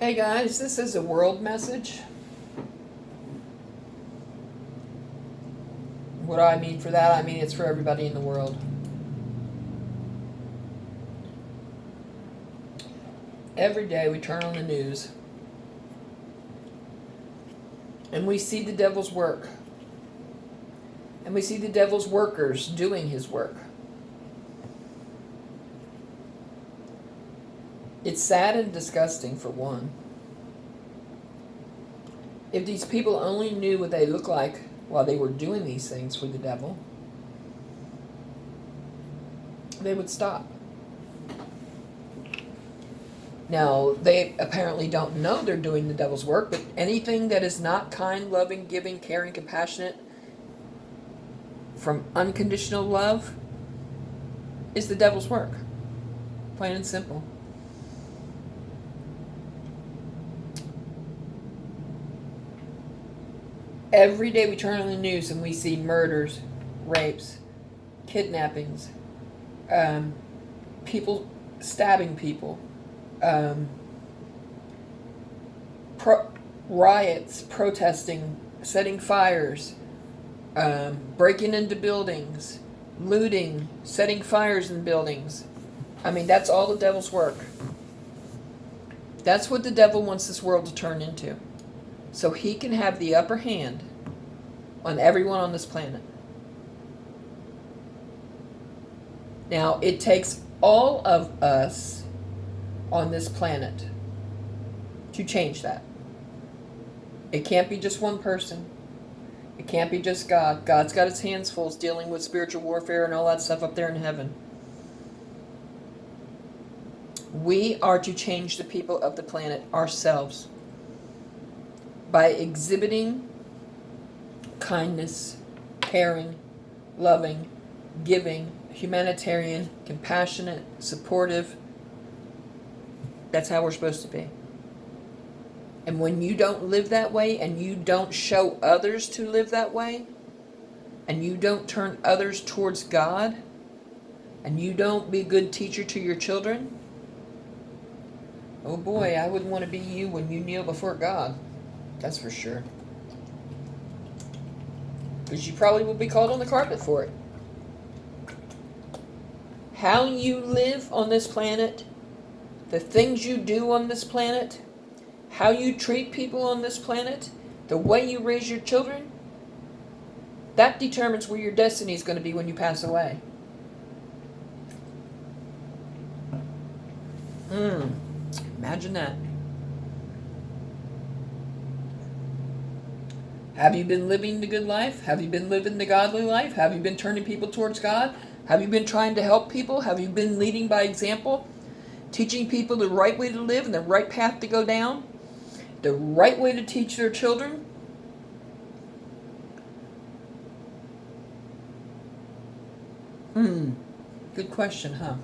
Hey guys, this is a world message. What do I mean for that? I mean it's for everybody in the world. Every day we turn on the news and we see the devil's work. And we see the devil's workers doing his work. It's sad and disgusting, for one. If these people only knew what they look like while they were doing these things for the devil, they would stop. Now, they apparently don't know they're doing the devil's work, but anything that is not kind, loving, giving, caring, compassionate, from unconditional love, is the devil's work. Plain and simple. Every day we turn on the news and we see murders, rapes, kidnappings, people stabbing people, riots, protesting, setting fires, breaking into buildings, looting, setting fires in buildings. I mean, that's all the devil's work. That's what the devil wants this world to turn into. So he can have the upper hand on everyone on this planet. Now, it takes all of us on this planet to change that. It can't be just one person. It can't be just God. God's got his hands full dealing with spiritual warfare and all that stuff up there in heaven. We are to change the people of the planet ourselves by exhibiting kindness, caring, loving, giving, humanitarian, compassionate, supportive. That's how we're supposed to be. And when you don't live that way, and you don't show others to live that way, and you don't turn others towards God, and you don't be a good teacher to your children, oh boy, I wouldn't want to be you when you kneel before God. That's for sure. Because you probably will be called on the carpet for it. How you live on this planet, the things you do on this planet, how you treat people on this planet, the way you raise your children, that determines where your destiny is going to be when you pass away. Imagine that. Have you been living the good life? Have you been living the godly life? Have you been turning people towards God? Have you been trying to help people? Have you been leading by example? Teaching people the right way to live and the right path to go down? The right way to teach their children? Good question, huh?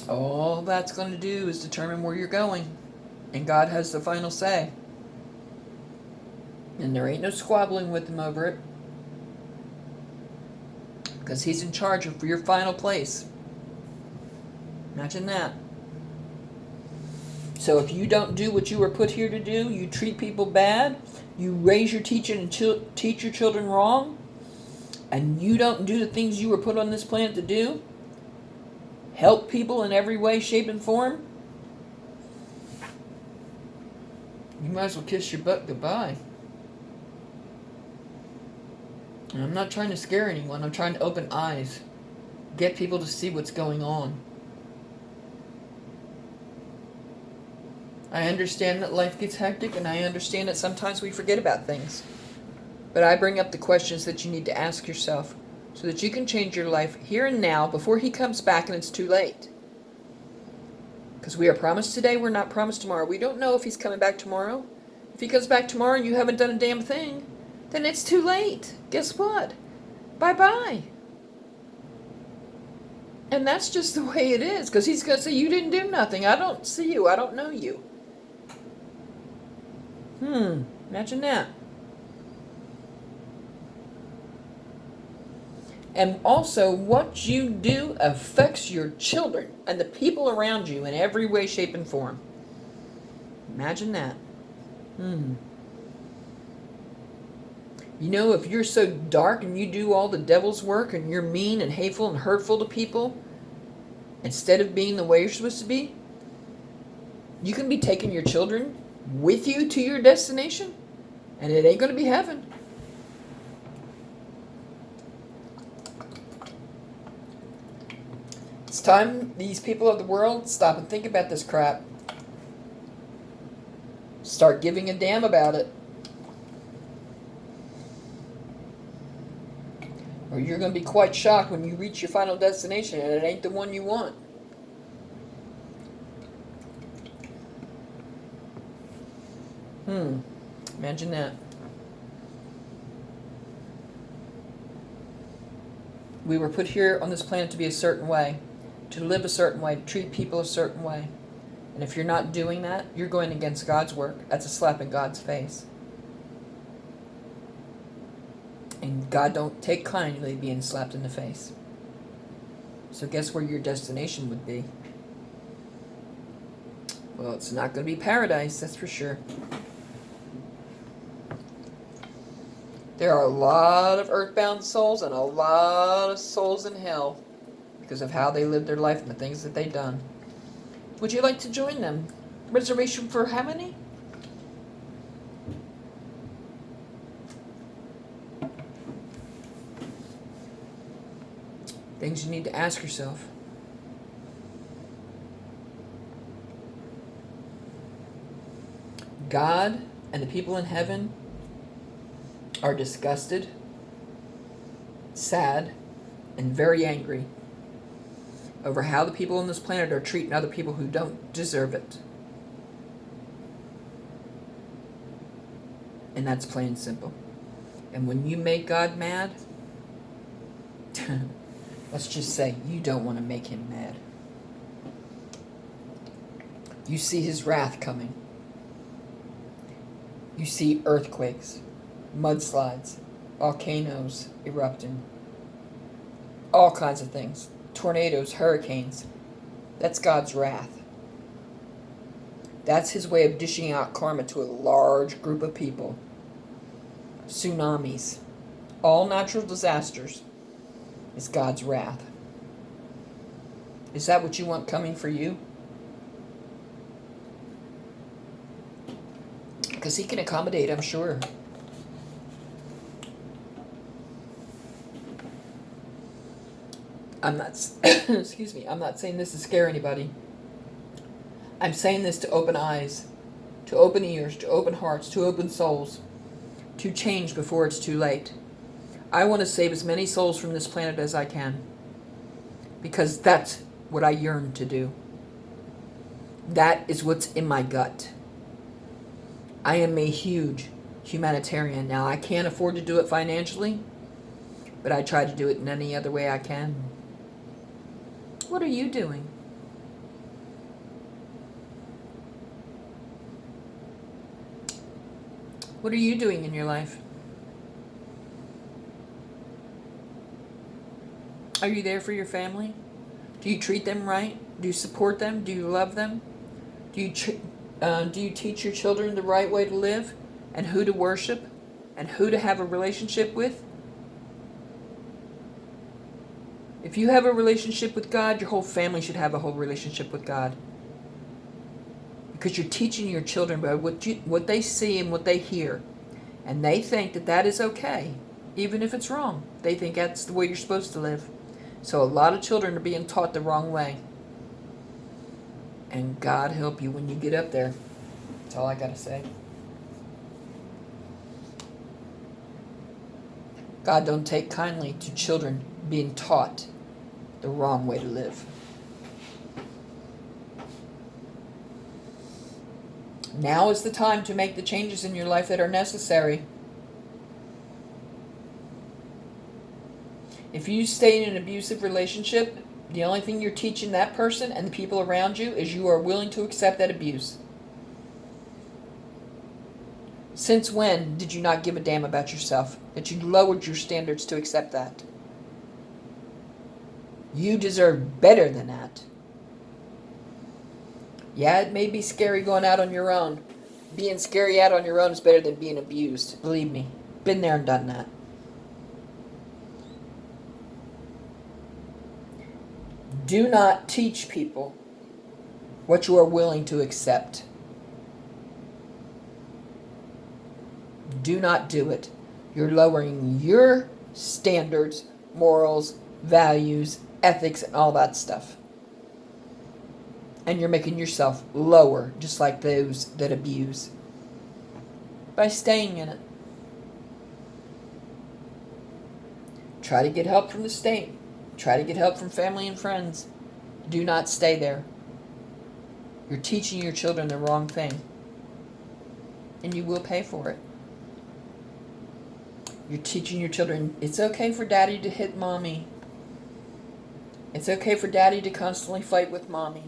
All that's going to do is determine where you're going. And God has the final say. And there ain't no squabbling with him over it. Because he's in charge of your final place. Imagine that. So if you don't do what you were put here to do, you treat people bad, you raise your teaching and teach your children wrong, and you don't do the things you were put on this planet to do, help people in every way, shape, and form, you might as well kiss your butt goodbye. And I'm not trying to scare anyone. I'm trying to open eyes. Get people to see what's going on. I understand that life gets hectic, and I understand that sometimes we forget about things. But I bring up the questions that you need to ask yourself so that you can change your life here and now before he comes back and it's too late. Because we are promised today, we're not promised tomorrow. We don't know if he's coming back tomorrow. If he comes back tomorrow and you haven't done a damn thing, then it's too late. Guess what? Bye-bye. And that's just the way it is, because he's going to say, you didn't do nothing. I don't see you. I don't know you. Imagine that. And also, what you do affects your children and the people around you in every way, shape, and form. Imagine that. You know, if you're so dark and you do all the devil's work and you're mean and hateful and hurtful to people, instead of being the way you're supposed to be, you can be taking your children with you to your destination, and it ain't going to be heaven. It's time these people of the world stop and think about this crap. Start giving a damn about it. Or you're going to be quite shocked when you reach your final destination and it ain't the one you want. Imagine that. We were put here on this planet to be a certain way, to live a certain way, to treat people a certain way. And if you're not doing that, you're going against God's work. That's a slap in God's face. And God don't take kindly being slapped in the face. So guess where your destination would be? Well, it's not going to be paradise, that's for sure. There are a lot of earthbound souls and a lot of souls in hell because of how they lived their life and the things that they've done. Would you like to join them? Reservation for how many? Things you need to ask yourself. God and the people in heaven are disgusted, sad, and very angry over how the people on this planet are treating other people who don't deserve it. And that's plain and simple. And when you make God mad, let's just say you don't want to make him mad. You see his wrath coming. You see earthquakes, mudslides, volcanoes erupting, all kinds of things, tornadoes, hurricanes. That's God's wrath. That's his way of dishing out karma to a large group of people. Tsunamis, all natural disasters, is God's wrath. Is that what you want coming for you? Because he can accommodate, I'm sure. I'm not, excuse me, I'm not saying this to scare anybody. I'm saying this to open eyes, to open ears, to open hearts, to open souls, to change before it's too late. I want to save as many souls from this planet as I can, because that's what I yearn to do. That is what's in my gut. I am a huge humanitarian. Now, I can't afford to do it financially, but I try to do it in any other way I can. What are you doing? What are you doing in your life? Are you there for your family? Do you treat them right? Do you support them? Do you love them? Do you teach your children the right way to live and who to worship and who to have a relationship with? If you have a relationship with God, your whole family should have a whole relationship with God. Because you're teaching your children by what they see and what they hear. And they think that that is okay, even if it's wrong. They think that's the way you're supposed to live. So a lot of children are being taught the wrong way. And God help you when you get up there. That's all I got to say. God don't take kindly to children being taught the wrong way to live. Now is the time to make the changes in your life that are necessary. If you stay in an abusive relationship, the only thing you're teaching that person and the people around you is you are willing to accept that abuse. Since when did you not give a damn about yourself? That you lowered your standards to accept that? You deserve better than that. Yeah, it may be scary going out on your own. Being scary out on your own is better than being abused. Believe me. Been there and done that. Do not teach people what you are willing to accept. Do not do it. You're lowering your standards, morals, values, ethics, and all that stuff. And you're making yourself lower, just like those that abuse, by staying in it. Try to get help from the state. Try to get help from family and friends. Do not stay there. You're teaching your children the wrong thing. And you will pay for it. You're teaching your children, it's okay for daddy to hit mommy. It's okay for daddy to constantly fight with mommy.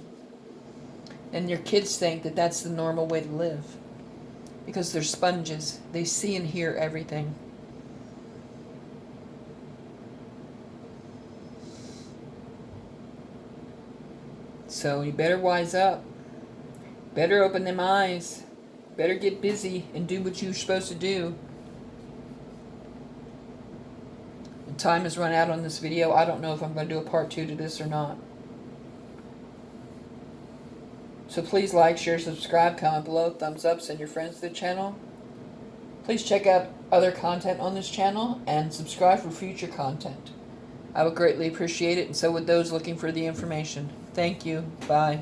And your kids think that that's the normal way to live. Because they're sponges. They see and hear everything. So you better wise up. Better open them eyes. Better get busy and do what you're supposed to do. Time has run out on this video. I don't know if I'm going to do a part 2 to this or not. So please like, share, subscribe, comment below, thumbs up, send your friends to the channel. Please check out other content on this channel and subscribe for future content. I would greatly appreciate it, and so would those looking for the information. Thank you. Bye.